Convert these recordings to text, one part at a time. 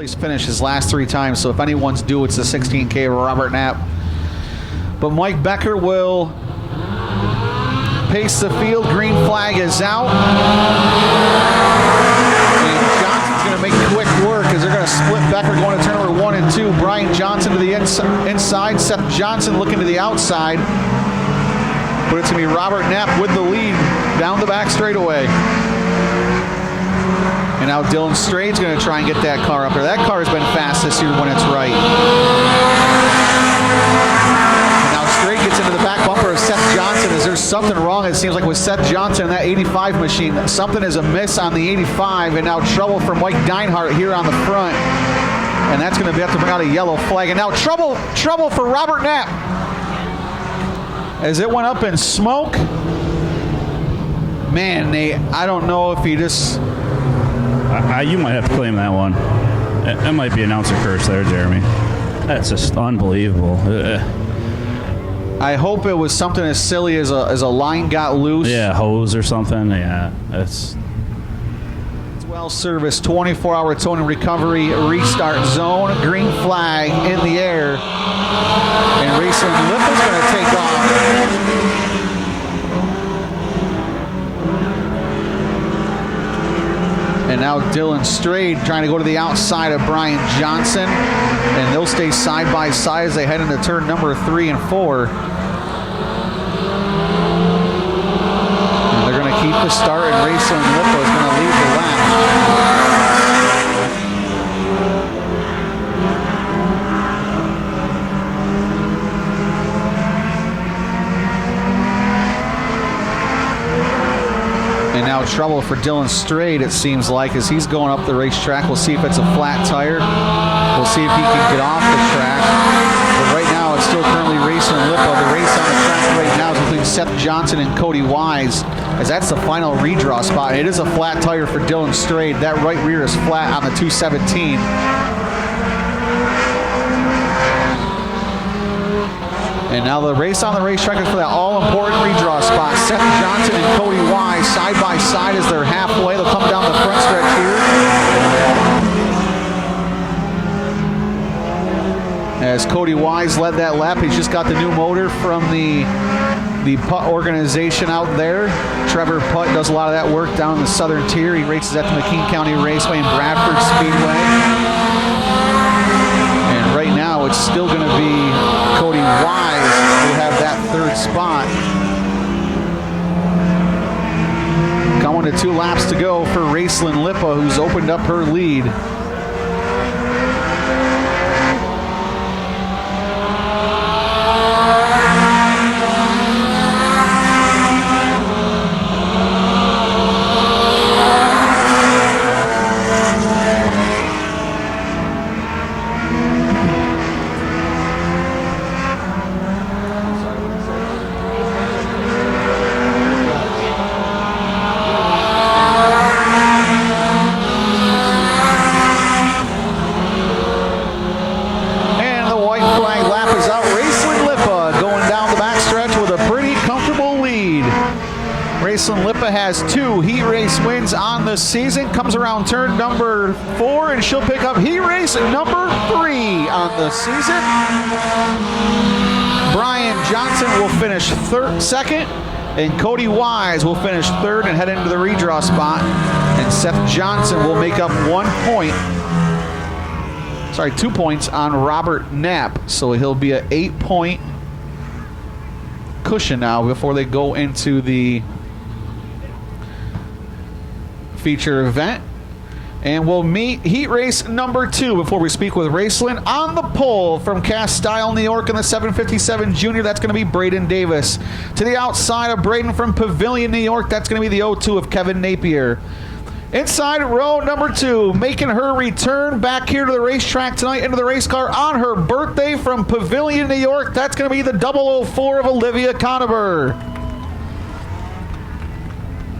place finish his last 3 times, so if anyone's due, it's the 16K of Robert Knapp. But Mike Becker will pace the field. Green flag is out. And Johnson's going to make quick work as they're going to split Becker going to turn number 1 and 2. Brian Johnson to the inside. Seth Johnson looking to the outside. But it's going to be Robert Knapp with the lead down the back straightaway. And now Dylan Strade's going to try and get that car up there. That car has been fast this year when it's right. And now Strade gets into the back bumper of Seth Johnson. Is there something wrong? It seems like with Seth Johnson and that 85 machine, something is amiss on the 85, and now trouble for Mike Deinhardt here on the front. And that's going to have to bring out a yellow flag. And now trouble for Robert Knapp as it went up in smoke. Man, Nate, I don't know if he just... you might have to claim that one. That might be announcer curse there, Jeremy. That's just unbelievable. I hope it was something as silly as a line got loose. Yeah, hose or something. Yeah, it's well serviced. 24-hour towing recovery restart zone. Green flag in the air. And Racing Lip is going to take off. And now Dylan Strade trying to go to the outside of Brian Johnson. And they'll stay side by side as they head into turn number 3 and 4. And they're going to keep the start, and Racing Lippo is going to lead the lap. And now trouble for Dylan Strade, it seems like, as he's going up the racetrack. We'll see if it's a flat tire. We'll see if he can get off the track. But right now, it's still currently Racing Lippo. The race on the track right now is between Seth Johnson and Cody Wise, as that's the final redraw spot. It is a flat tire for Dylan Strade. That right rear is flat on the 217. And now the race on the racetrack is for that all-important redraw spot. Seth Johnson and Cody Wise side by side as they're halfway. They'll come down the front stretch here. As Cody Wise led that lap, he's just got the new motor from the Putt organization out there. Trevor Putt does a lot of that work down in the southern tier. He races at the McKean County Raceway and Bradford Speedway. And right now, it's still going to be Cody Wise who have that third spot. Coming to 2 laps to go for Raceland Lippa, who's opened up her lead. Raceland Lippa has 2 heat race wins on the season. Comes around turn number 4, and she'll pick up heat race number 3 on the season. Brian Johnson will finish second, and Cody Wise will finish 3rd and head into the redraw spot. And Seth Johnson will make up 2 points on Robert Knapp. So he'll be an 8-point cushion now before they go into the feature event. And we'll meet heat race number 2 before we speak with Raceland. On the pole from Castile, New York in the 757 Junior, that's going to be Braden Davis. To the outside of Braden from Pavilion, New York, that's going to be the 02 of Kevin Napier. Inside row number 2, making her return back here to the racetrack tonight into the race car on her birthday from Pavilion, New York, that's going to be the 004 of Olivia Conover.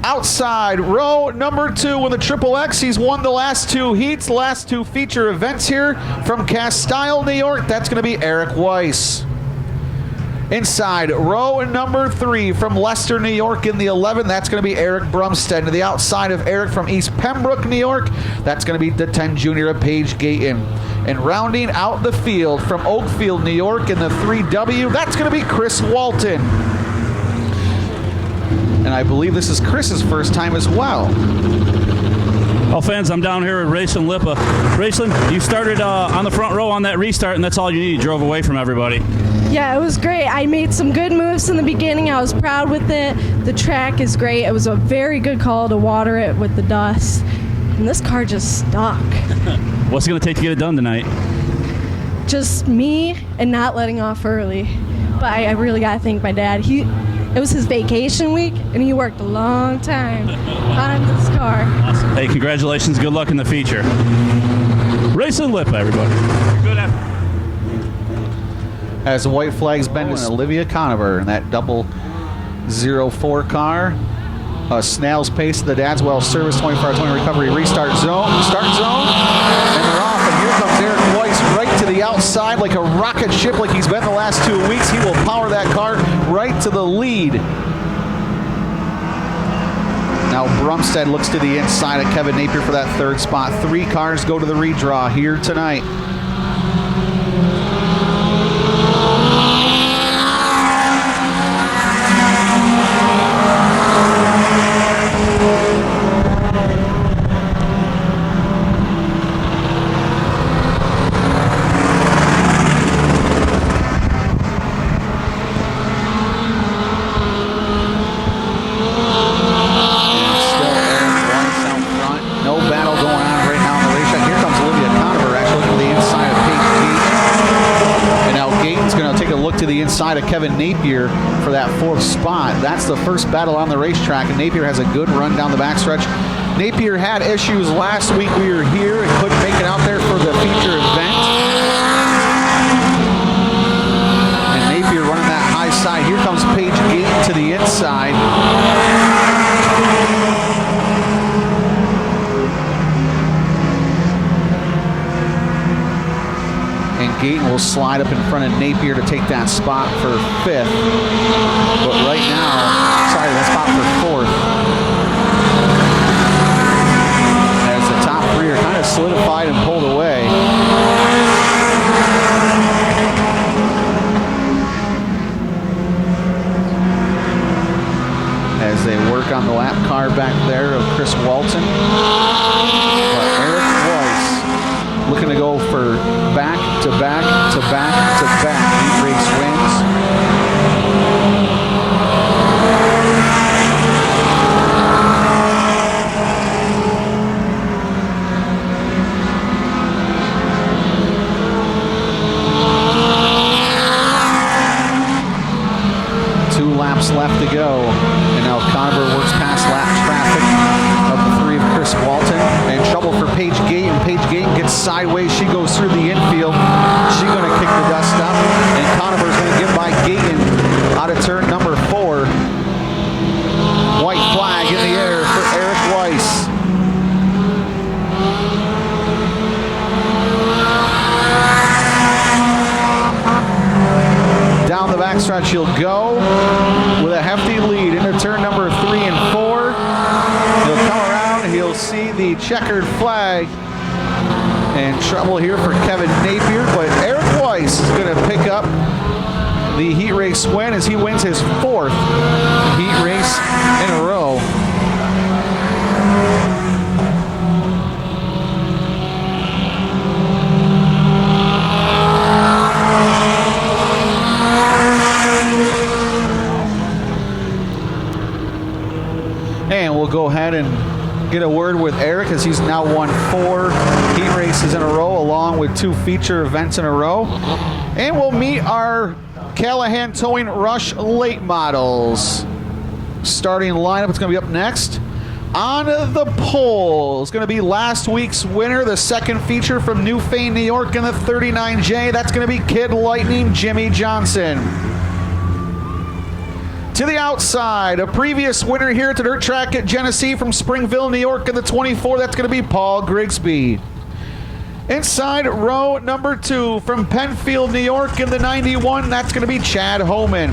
Outside row number 2 with the Triple X. He's won the last 2 heats, the last 2 feature events here from Castile, New York. That's going to be Eric Weiss. Inside, row number 3 from Leicester, New York in the 11. That's going to be Eric Brumstead. To the outside of Eric from East Pembroke, New York. That's going to be the 10 junior of Paige Gayton. And rounding out the field from Oakfield, New York in the 3W, that's going to be Chris Walton. And I believe this is Chris's first time as well. Well, fans, I'm down here with Raceland Lipa. Raceland, you started on the front row on that restart, and that's all you need. You drove away from everybody. Yeah, it was great. I made some good moves in the beginning. I was proud with it. The track is great. It was a very good call to water it with the dust. And this car just stuck. What's it going to take to get it done tonight? Just me and not letting off early. But I really got to thank my dad. It was his vacation week, and he worked a long time on this car. Awesome. Hey, congratulations. Good luck in the feature. Racing Lipa, everybody. Good afternoon. As the white flag's been to Olivia Conover in that double 04 car. Snail's pace to the Dadswell service 24-20 recovery restart zone. Start zone. And they're off. And here comes Eric Weiss right to the outside like a rocket ship like he's been the last 2 weeks. He will power that car right to the lead. Now Brumstead looks to the inside of Kevin Napier for that 3rd spot. 3 cars go to the redraw here tonight. Inside of Kevin Napier for that 4th spot. That's the first battle on the racetrack, and Napier has a good run down the backstretch. Napier had issues last week. We were here and couldn't make it out there for the feature event. And Napier running that high side. Here comes Paige Gayton to the inside. Gayton will slide up in front of Napier to take that spot for 5th. But right now, sorry, that spot for 4th. As the top 3 are kind of solidified and pulled away. As they work on the lap car back there of Chris Walton. But Eric Weiss looking to go for back to back to back to back. Heat race wins. Two laps left to go. And now Conover works past lap traffic of the 3 of Chris Walton. In trouble for Paige Gayton. Paige Gayton gets sideways. She goes through the infield. She's going to kick the dust up. And Conover's going to get by Gayton out of turn number 4. White flag in the air for Eric Weiss. Down the backstretch he'll go with a hefty lead into turn number 3 and 4. He'll come around. He'll see the checkered flag. And trouble here for Kevin Napier, but Eric Weiss is going to pick up the heat race win as he wins his 4th heat race in a row. And we'll go ahead and get a word with Eric as he's now won 4 heat races in a row along with 2 feature events in a row. And we'll meet our Callahan Towing Rush late models. Starting lineup, it's going to be up next. On the pole is going to be last week's winner, the 2nd feature from Newfane, New York in the 39J. That's going to be Kid Lightning Jimmy Johnson. To the outside, a previous winner here at the dirt track at Genesee from Springville, New York in the 24. That's going to be Paul Grigsby. Inside row number 2 from Penfield, New York in the 91, that's going to be Chad Homan.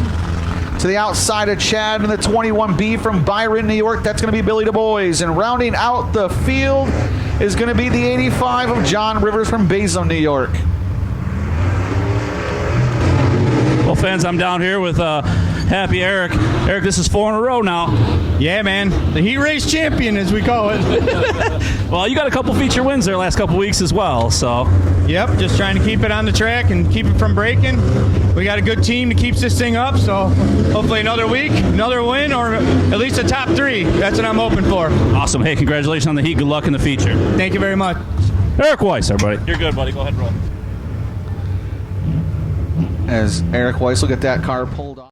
To the outside of Chad in the 21B from Byron, New York, that's going to be Billy Du Bois. And rounding out the field is going to be the 85 of John Rivers from Basel, New York. Well, fans, I'm down here with Happy Eric. Eric, this is 4 in a row now. Yeah, man. The heat race champion, as we call it. Well, you got a couple feature wins there last couple weeks as well, so. Yep, just trying to keep it on the track and keep it from breaking. We got a good team that keeps this thing up, so hopefully another week, another win, or at least a top 3. That's what I'm hoping for. Awesome. Hey, congratulations on the heat. Good luck in the feature. Thank you very much. Eric Weiss, everybody. You're good, buddy. Go ahead and roll. As Eric Weiss will get that car pulled off.